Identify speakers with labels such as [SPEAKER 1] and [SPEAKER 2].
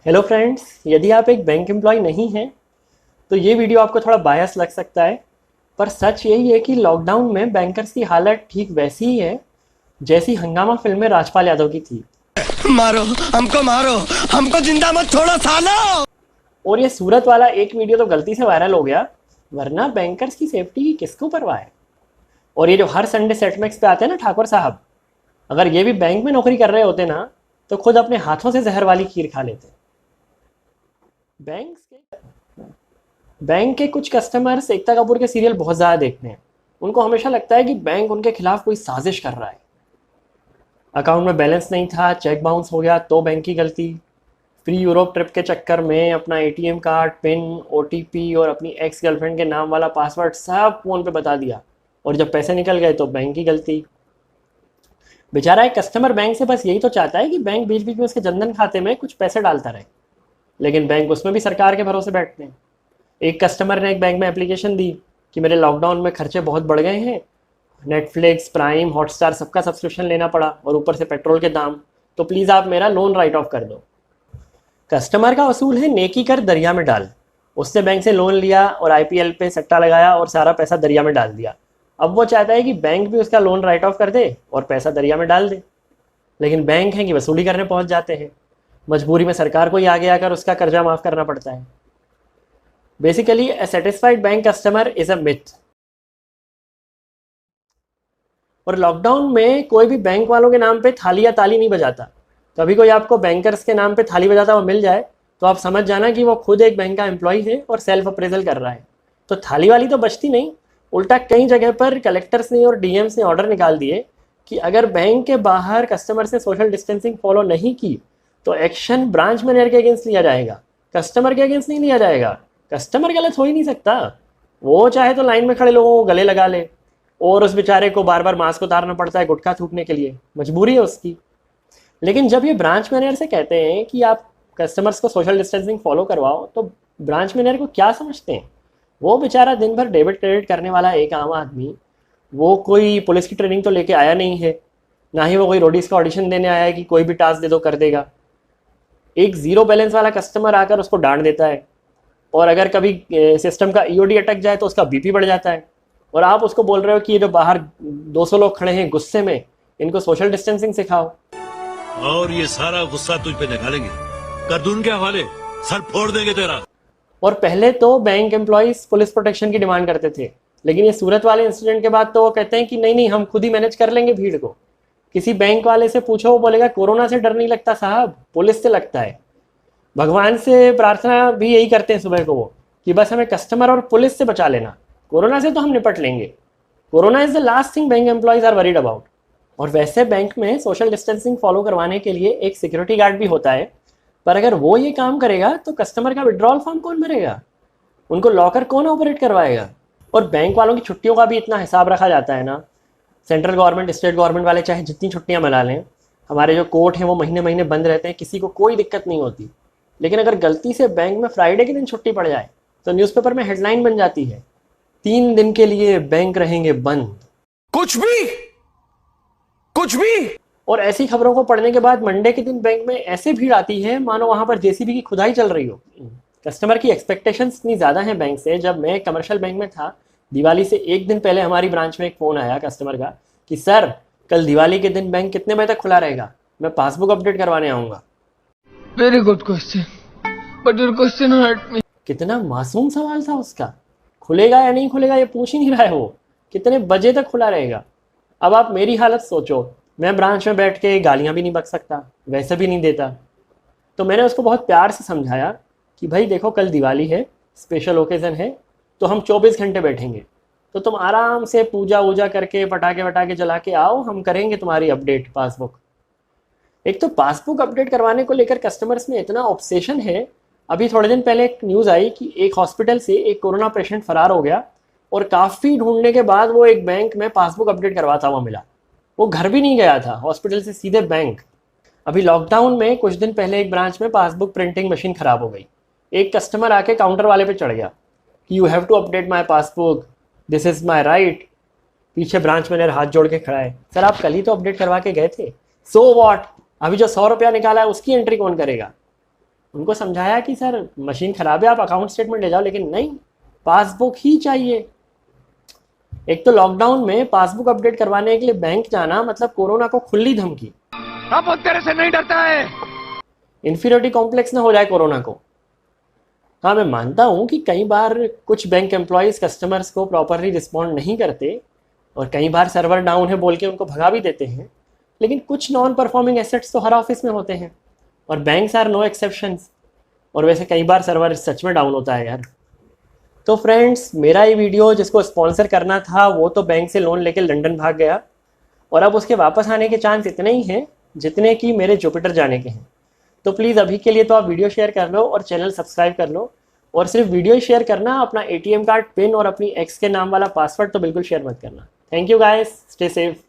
[SPEAKER 1] Hello friends, यदि आप एक बैंक एम्प्लॉय नहीं हैं तो ये वीडियो आपको थोड़ा बायस लग सकता है। पर सच यही है कि लॉकडाउन में बैंकर्स की हालत ठीक वैसी ही है जैसी हंगामा फिल्म में राजपाल यादव की थी।
[SPEAKER 2] मारो मारो हमको जिंदा मत छोड़ो सालो।
[SPEAKER 1] और ये सूरत वाला एक वीडियो तो गलती से वायरल हो गया, वरना बैंकर्स की सेफ्टी की किसको परवाह है। और ये जो हर संडे सेटमैक्स पे आते हैं ना ठाकुर साहब, अगर ये भी बैंक में नौकरी कर रहे होते ना तो खुद अपने हाथों से जहर वाली खीर खा लेते। बैंक के बैंक के कुछ कस्टमर्स एकता कपूर के सीरियल बहुत ज़्यादा देखते हैं। उनको हमेशा लगता है कि बैंक उनके खिलाफ कोई साजिश कर रहा है। अकाउंट में बैलेंस नहीं था, चेक बाउंस हो गया तो बैंक की गलती। फ्री यूरोप ट्रिप के चक्कर में अपना एटीएम कार्ड, पिन, ओटीपी और अपनी एक्स गर्लफ्रेंड के नाम वाला पासवर्ड सब फ़ोन पे बता दिया, और जब पैसे निकल गए तो बैंक की गलती। बेचारा एक कस्टमर बैंक से बस यही तो चाहता है कि बैंक बीच बीच में उसके जनधन खाते में कुछ पैसे डालता रहे, लेकिन बैंक उसमें भी सरकार के भरोसे बैठते हैं। एक कस्टमर ने एक बैंक में एप्लीकेशन दी कि मेरे लॉकडाउन में खर्चे बहुत बढ़ गए हैं, नेटफ्लिक्स, प्राइम, हॉटस्टार सबका सब्सक्रिप्शन लेना पड़ा और ऊपर से पेट्रोल के दाम, तो प्लीज़ आप मेरा लोन राइट ऑफ कर दो। कस्टमर का असूल है नेकी कर दरिया में डाल। उसने बैंक से लोन लिया और आईपीएल पे सट्टा लगाया और सारा पैसा दरिया में डाल दिया। अब वो चाहता है कि बैंक भी उसका लोन राइट ऑफ कर दे और पैसा दरिया में डाल दे, लेकिन बैंक है कि वसूली करने पहुंच जाते हैं। मजबूरी में सरकार को ही आगे आकर उसका कर्जा माफ़ करना पड़ता है। Basically a satisfied bank customer is a myth. और लॉकडाउन में कोई भी बैंक वालों के नाम पे थाली या ताली नहीं बजाता। कभी कोई आपको बैंकर्स के नाम पे थाली बजाता हुआ मिल जाए तो आप समझ जाना कि वो खुद एक बैंक का एम्प्लॉय है और सेल्फ अप्रेजल कर रहा है। तो थाली वाली तो बचती नहीं, उल्टा कई जगह पर कलेक्टर्स ने और डीएम्स ने ऑर्डर निकाल दिए कि अगर बैंक के बाहर कस्टमर से सोशल डिस्टेंसिंग फॉलो नहीं की तो एक्शन ब्रांच मैनेजर के अगेंस्ट लिया जाएगा, कस्टमर के अगेंस्ट नहीं लिया जाएगा। कस्टमर गलत हो ही नहीं सकता, वो चाहे तो लाइन में खड़े लोगों को गले लगा ले, और उस बेचारे को बार बार मास्क उतारना पड़ता है गुटखा थूकने के लिए, मजबूरी है उसकी। लेकिन जब ये ब्रांच मैनेजर से कहते हैं कि आप कस्टमर्स को सोशल डिस्टेंसिंग फॉलो करवाओ, तो ब्रांच मैनेजर को क्या समझते हैं? वो बेचारा दिन भर डेबिट क्रेडिट करने वाला एक आम आदमी, वो कोई पुलिस की ट्रेनिंग तो लेके आया नहीं है, ना ही वो कोई रोडीज का ऑडिशन देने आया है कि कोई भी टास्क दे दो कर देगा। एक जीरो बैलेंस वाला कस्टमर आकर उसको डांट देता है, और अगर कभी सिस्टम का ईओडी अटक जाए तो उसका बीपी बढ़ जाता है, और आप उसको बोल रहे हो कि ये जो बाहर 200 लोग खड़े हैं गुस्से में, इनको सोशल डिस्टेंसिंग सिखाओ।
[SPEAKER 3] और ये सारा गुस्सा तुझ पे निकालेंगे, करदून के हवाले सर फोड़ देंगे तेरा।
[SPEAKER 1] और पहले तो बैंक एम्प्लॉयज पुलिस प्रोटेक्शन की डिमांड करते थे, लेकिन ये सूरत वाले इंसिडेंट के बाद तो वो कहते हैं कि नहीं नहीं, हम खुद ही मैनेज कर लेंगे भीड़ को। किसी बैंक वाले से पूछो, वो बोलेगा कोरोना से डर नहीं लगता साहब, पुलिस से लगता है। भगवान से प्रार्थना भी यही करते हैं सुबह को वो, कि बस हमें कस्टमर और पुलिस से बचा लेना, कोरोना से तो हम निपट लेंगे। Corona is the last thing bank employees are worried about. और वैसे बैंक में सोशल डिस्टेंसिंग फॉलो करवाने के लिए एक सिक्योरिटी गार्ड भी होता है, पर अगर वो ये काम करेगा तो कस्टमर का विड्रॉल फॉर्म कौन भरेगा, उनको लॉकर कौन ऑपरेट करवाएगा? और बैंक वालों की छुट्टियों का भी इतना हिसाब रखा जाता है ना। सेंट्रल गवर्नमेंट, स्टेट गवर्नमेंट वाले चाहे जितनी छुट्टियां मना लें, हमारे जो कोर्ट हैं वो महीने महीने बंद रहते हैं, किसी को कोई दिक्कत नहीं होती। लेकिन अगर गलती से बैंक में फ्राइडे के दिन छुट्टी पड़ जाए तो न्यूज़पेपर में हेडलाइन बन जाती है, 3 दिन के लिए बैंक रहेंगे बंद।
[SPEAKER 2] कुछ भी कुछ भी।
[SPEAKER 1] और ऐसी खबरों को पढ़ने के बाद मंडे के दिन बैंक में ऐसे भीड़ आती है मानो वहां पर जेसीबी की खुदाई चल रही हो। कस्टमर की एक्सपेक्टेशंस इतनी ज़्यादा हैं बैंक से। जब मैं कमर्शियल बैंक में था, दिवाली से एक दिन पहले हमारी ब्रांच में एक फ़ोन आया कस्टमर का कि सर कल दिवाली के दिन बैंक कितने बजे तक खुला रहेगा, मैं पासबुक अपडेट करवाने आऊँगा।
[SPEAKER 4] Very good question. But your question hurt me.
[SPEAKER 1] कितना मासूम सवाल था उसका, खुलेगा या नहीं खुलेगा ये पूछ ही नहीं रहा है वो, कितने बजे तक खुला रहेगा। अब आप मेरी हालत सोचो, मैं ब्रांच में बैठ के गालियाँ भी नहीं बक सकता, वैसे भी नहीं देता। तो मैंने उसको बहुत प्यार से समझाया कि भाई देखो कल दिवाली है, स्पेशल ओकेज़न है, तो हम 24 घंटे बैठेंगे, तो तुम आराम से पूजा वूजा करके पटाखे वटाखे जला के आओ, हम करेंगे तुम्हारी अपडेट पासबुक। एक तो पासबुक अपडेट करवाने को लेकर कस्टमर्स में इतना ऑब्सेशन है। अभी थोड़े दिन पहले एक न्यूज़ आई कि एक हॉस्पिटल से एक कोरोना पेशेंट फरार हो गया, और काफ़ी ढूंढने के बाद वो एक बैंक में पासबुक अपडेट करवाता हुआ मिला। वो घर भी नहीं गया था, हॉस्पिटल से सीधे बैंक। अभी लॉकडाउन में कुछ दिन पहले एक ब्रांच में पासबुक प्रिंटिंग मशीन ख़राब हो गई। एक कस्टमर आके काउंटर वाले पे चढ़ गया कि you have to update my passbook, this is my right. पीछे ब्रांच मैनेजर हाथ जोड़ के खड़ा है, सर आप कल ही तो अपडेट करवा के गए थे, सो वॉट, अभी जो 100 रुपया निकाला है उसकी एंट्री कौन करेगा? उनको समझाया कि सर मशीन ख़राब है, आप अकाउंट स्टेटमेंट ले जाओ, लेकिन नहीं, पासबुक ही चाहिए। एक तो लॉकडाउन में पासबुक अपडेट करवाने के लिए बैंक जाना मतलब कोरोना को खुली धमकी।
[SPEAKER 2] अब वो तेरे से नहीं डरता है।
[SPEAKER 1] इन्फीरियरिटी कॉम्प्लेक्स ना हो जाए कोरोना को। हाँ, मैं मानता हूँ कि कई बार कुछ बैंक एम्प्लॉयज़ कस्टमर्स को प्रॉपरली रिस्पॉन्ड नहीं करते और कई बार सर्वर डाउन है बोल के उनको भगा भी देते हैं, लेकिन कुछ नॉन परफॉर्मिंग एसेट्स तो हर ऑफिस में होते हैं और बैंक्स आर नो एक्सेप्शंस। और वैसे कई बार सर्वर सच में डाउन होता है यार। तो फ्रेंड्स, मेरा ये वीडियो जिसको स्पॉन्सर करना था वो तो बैंक से लोन लेके लंदन भाग गया और अब उसके वापस आने के चांस इतने ही हैं जितने कि मेरे जुपिटर जाने के हैं। तो प्लीज़ अभी के लिए तो आप वीडियो शेयर कर लो और चैनल सब्सक्राइब कर लो, और सिर्फ वीडियो ही शेयर करना, अपना ATM कार्ड पिन और अपनी एक्स के नाम वाला पासवर्ड तो बिल्कुल शेयर मत करना। Thank you guys, stay safe.